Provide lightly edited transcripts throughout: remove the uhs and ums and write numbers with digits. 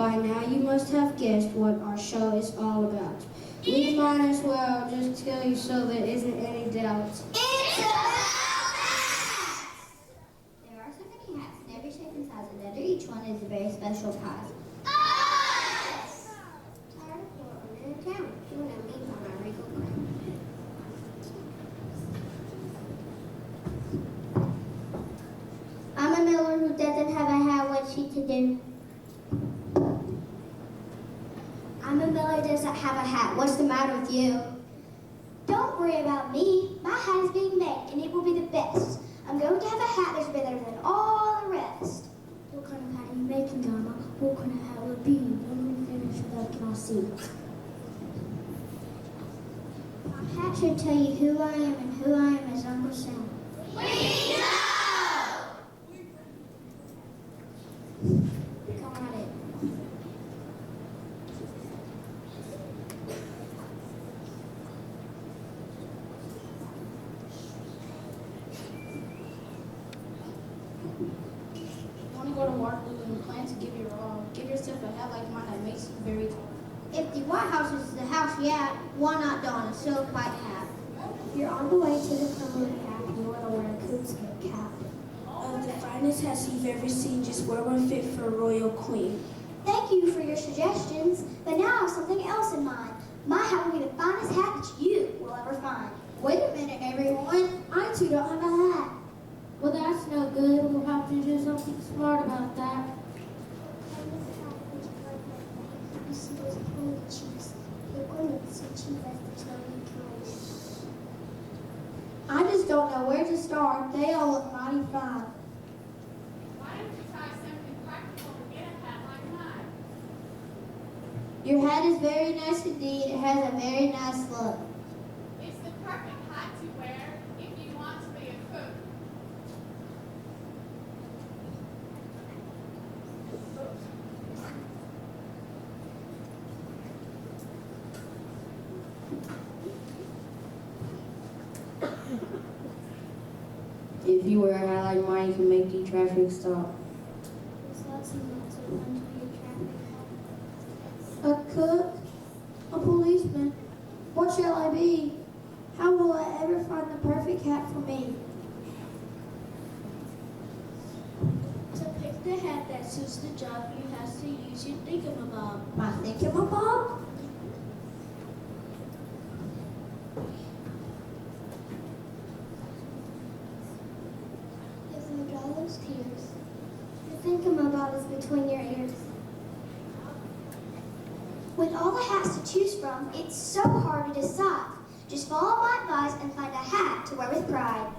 By now you must have guessed what our show is all about. We might as well just tell you so there isn't any doubt. It's about hats! There are so many hats in every shape and size, and under each one is a very special prize. Us! Tired of Portland in town, doing a meet on our regal crown. I'm a miller who doesn't have a hat. What's she to do? I'm a miller who doesn't have a hat. What's the matter with you? Don't worry about me. My hat is being made, and it will be the best. I'm going to have a hat that's better than all the rest. What kind of hat are you making, Dharma? What kind of hat will it be? When we finish with that, can I see? My hat should tell you who I am, and who I am is Uncle Sam. We know! Got it. Want to go to Waterloo and plan to give yourself a hat like mine that makes you very tall. If the White House is the house you're at, why not don a silk white hat? If you're on the way to the Cumberland Cap, you want to wear a coonskin cap. Of the finest hats you've ever seen, just wear one fit for a royal queen. Thank you for your suggestions, but now I have something else in mind. My hat will be the finest hat that you will ever find. Wait a minute, everyone. I too don't have a hat. Well, that's no good. We'll have to do something smart about that. You see those pony cheeks? They're going to see cheap as the Tony I just don't know where to start. They all look mighty fine. Why don't you try something practical to get a hat like mine? Your hat is very nice indeed. It has a very nice look. It's the perfect hat to wear if you want to be a cook. If you wear a hat like mine, you can make the traffic stop. Does that seem not so fun to be a traffic cop? A cook? A policeman? What shall I be? How will I ever find the perfect hat for me? To pick the hat that suits the job, you have to use your thingamabob. My thingamabob? If you dry those tears, the thingamabob is between your ears. With all the hats to choose from, it's so hard to decide. Just follow my advice and find a hat to wear with pride.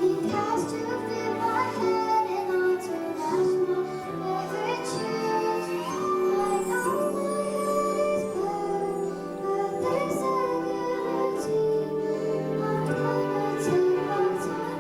It has to fit my head and on to match my favorite shoes. Like all my hair is blue, but there's a guarantee I'm gonna take my time.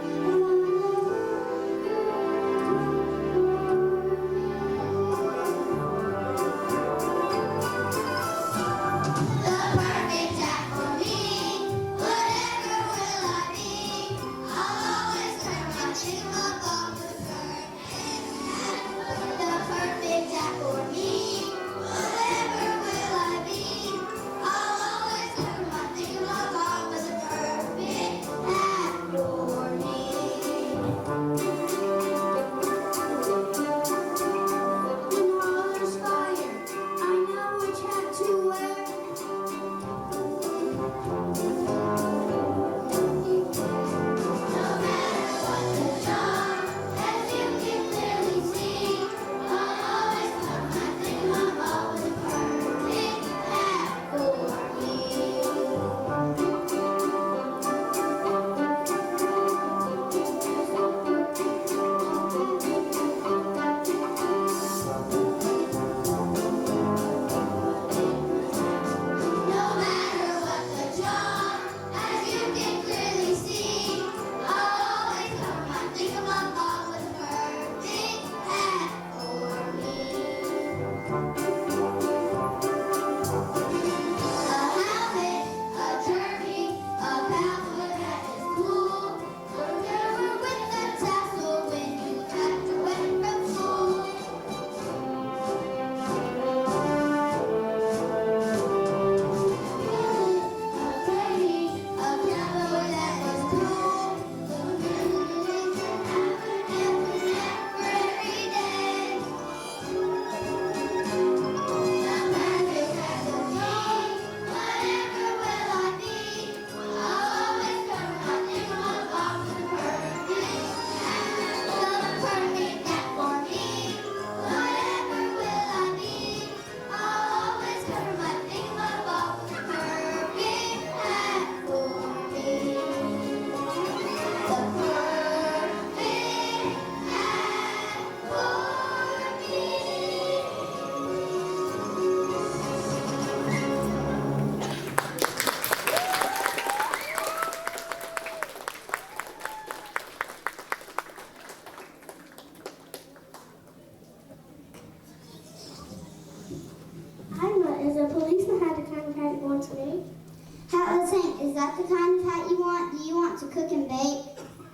that the kind of hat you want? Do you want to cook and bake?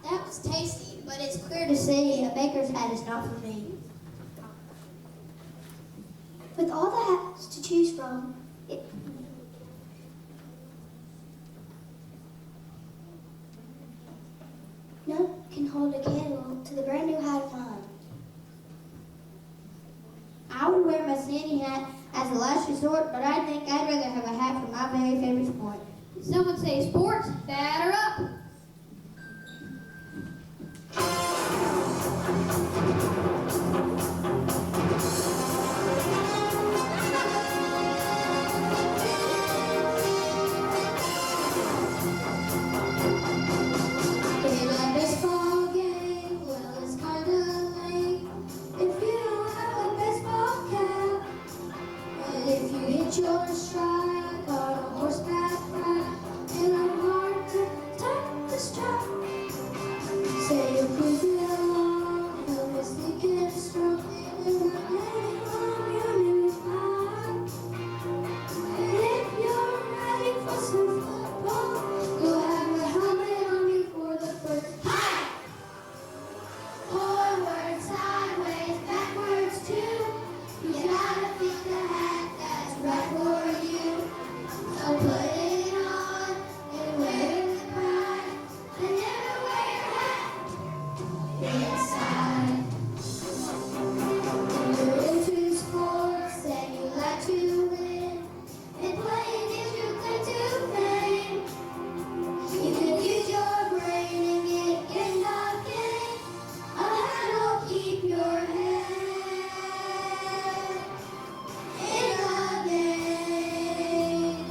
That was tasty, but it's clear to see a baker's hat is not for me. With all the hats to choose from, none can hold a candle to the brand new hat of mine. I would wear my Sandy hat as a last resort, but I think I'd rather have a hat for my very favorite sport. Some would say sports, batter up. In a baseball game, well, it's kinda lame if you don't have a baseball cap. And if you hit your strike on a horseback ride, it'll hard to tuck the strap. Say you're cruising along, and it's thinking strong, and you're landing on your new high. And if you're ready for some football, you'll have your helmet on before the first high. Forward, sideways, backwards too. You gotta pick the hat that's right for you. So put it on and wear it with pride. And never wear your hat inside. You're into sports and you like to win. And playing is your claim to fame. You can use your brain and get knocked in. A hat will keep your head in the game.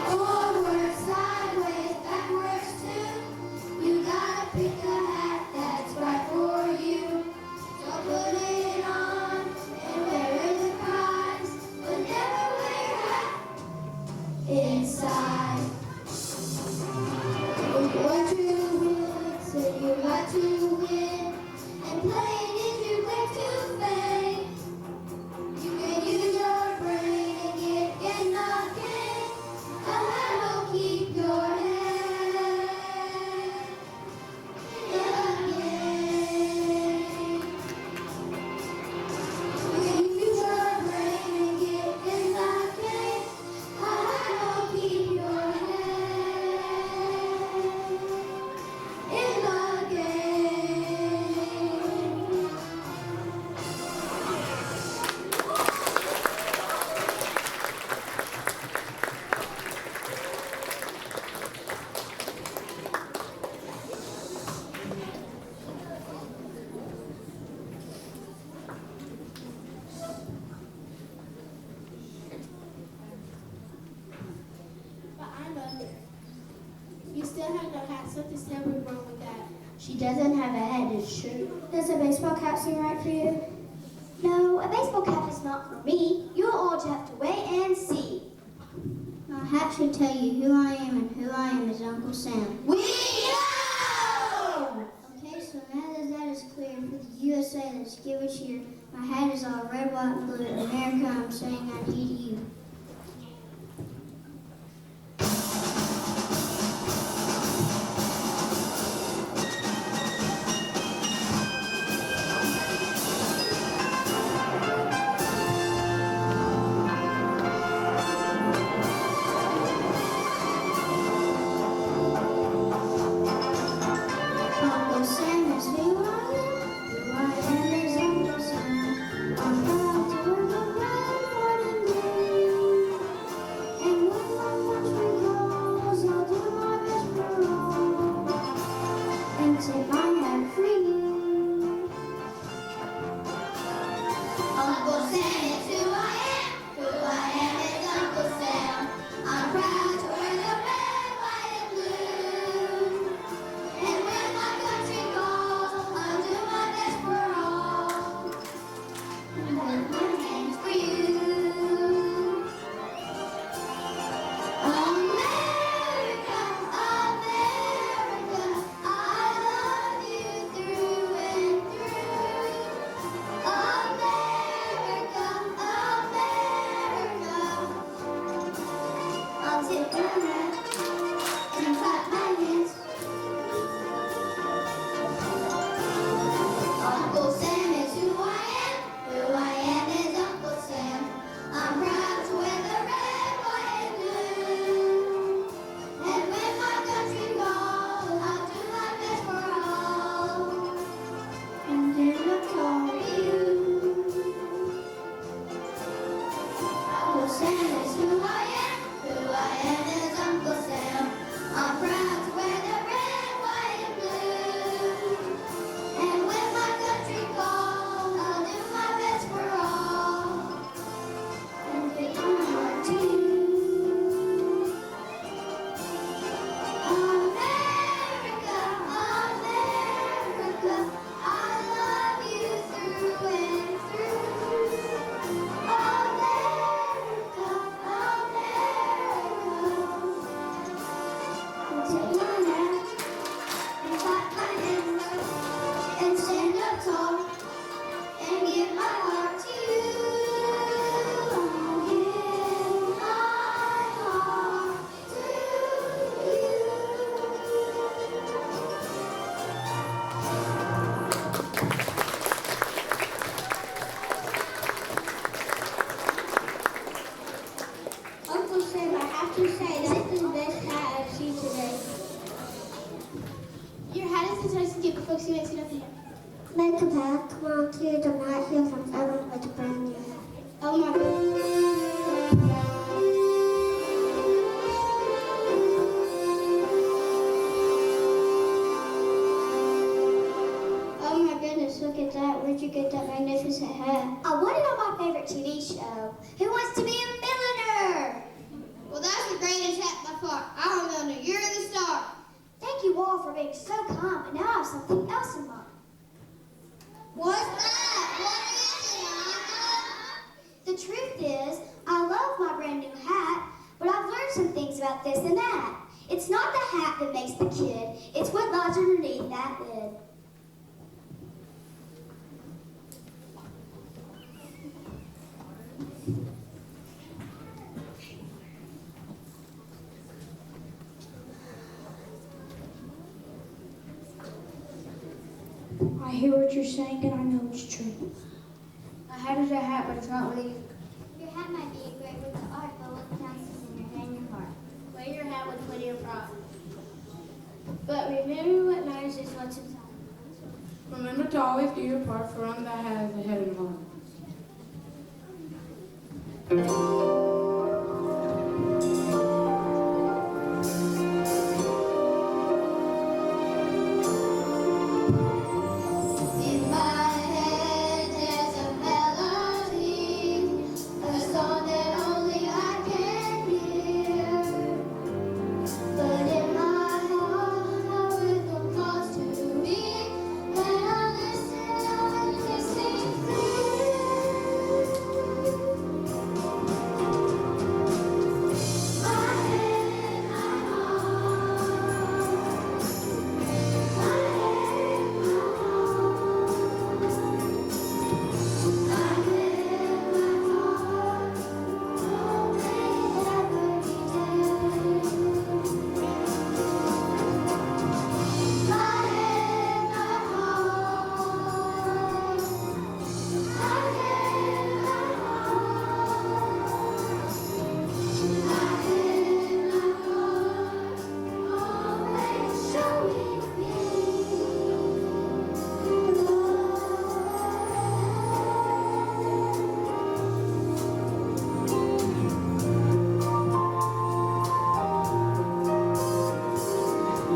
Forward, sideways, backwards too. You gotta pick a hat that's right for you. So put it on and wear it with pride, but never wear your hat inside. If you want to win, so you got to win. And playing is your claim to fame. You can use your brain and get knocked in. A hat will keep your head in the game. You can use your brain and get knocked in. A hat will keep your head in the game. But I'm under. You still have no hat, something's terribly wrong with that. She doesn't have a head, it's true. Does a baseball cap seem right for you? No, a baseball cap is not for me. You'll all just have to wait and see. My hat should tell you who I am, and who I am is Uncle Sam. We know! Okay, so now that that is clear, for the USA, let's give a cheer. My hat is all red, white, and blue. America, I'm saying I need you. Uncle Sam is who I am. Who I am is Uncle Sam. I'm proud to wear the red, white, and blue. And when my country calls, I'll do my best for all. And take my hat for you. Uncle Sam is who I am. Who I am is Uncle Sam. I'm proud to wear the red, white, and blue. And when my country calls, I'll do my best for all. And hold my hands for you. America, America, I love you through and through. America, nice to do, but folks, you ain't seen nothing yet. Make a path, come on, kids, I'm not here from Ellen with a brand new hat. Oh my goodness. Oh my goodness, look at that. Where'd you get that magnificent hat? I won it on my favorite TV show. Who Wants to Be a Millionaire? Well, that's the greatest hat by far. I'm a millionaire. You're the star. Thank you all for being so kind, but now I have something else in mind. What's that? What is it, Anna? The truth is, I love my brand new hat, but I've learned some things about this and that. It's not the hat that makes the kid, it's what lies underneath that lid. I hear what you're saying, and I know it's true. A hat is a hat, but it's not really. Your hat might be a great work of art, but what counts is in your head and your heart. Wear your hat with plenty of pride. But remember what matters is what's inside. Remember to always do your part, for on that has a head and heart. In my head, there's a melody, a song that only I can hear. But in my heart, a rhythm calls to me. When I listen, I'm listening my head, my heart, my head, my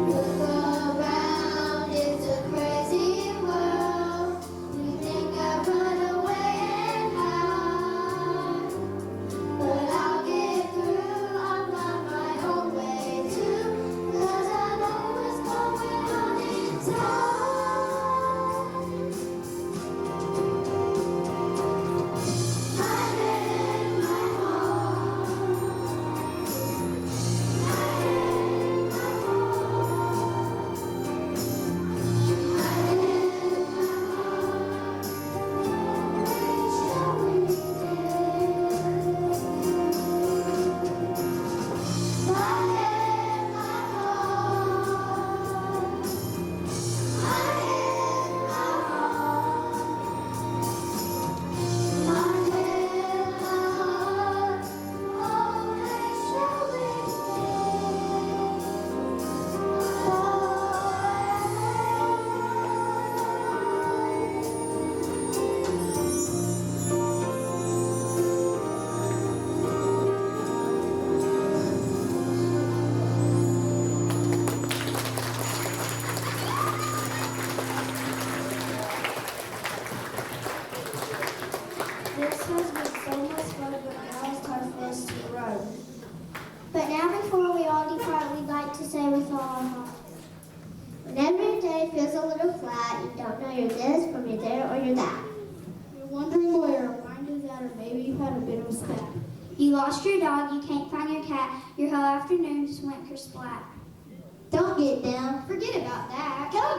Look around, it's a crazy world. You think I run away and hide, but I'll get through. I'll find my own way too, 'cause I know what's going on inside. My head, my heart, my head, my This has been so much fun, but now it's time for us to run. But now before we all depart, we'd like to say with all our heart. Whenever your day feels a little flat, you don't know you're this from you're there or you're that. You're wondering where your mind is at, or maybe you've had a bit of a spat. You lost your dog, you can't find your cat, your whole afternoon just went kersplat. Don't get down, forget about that. Go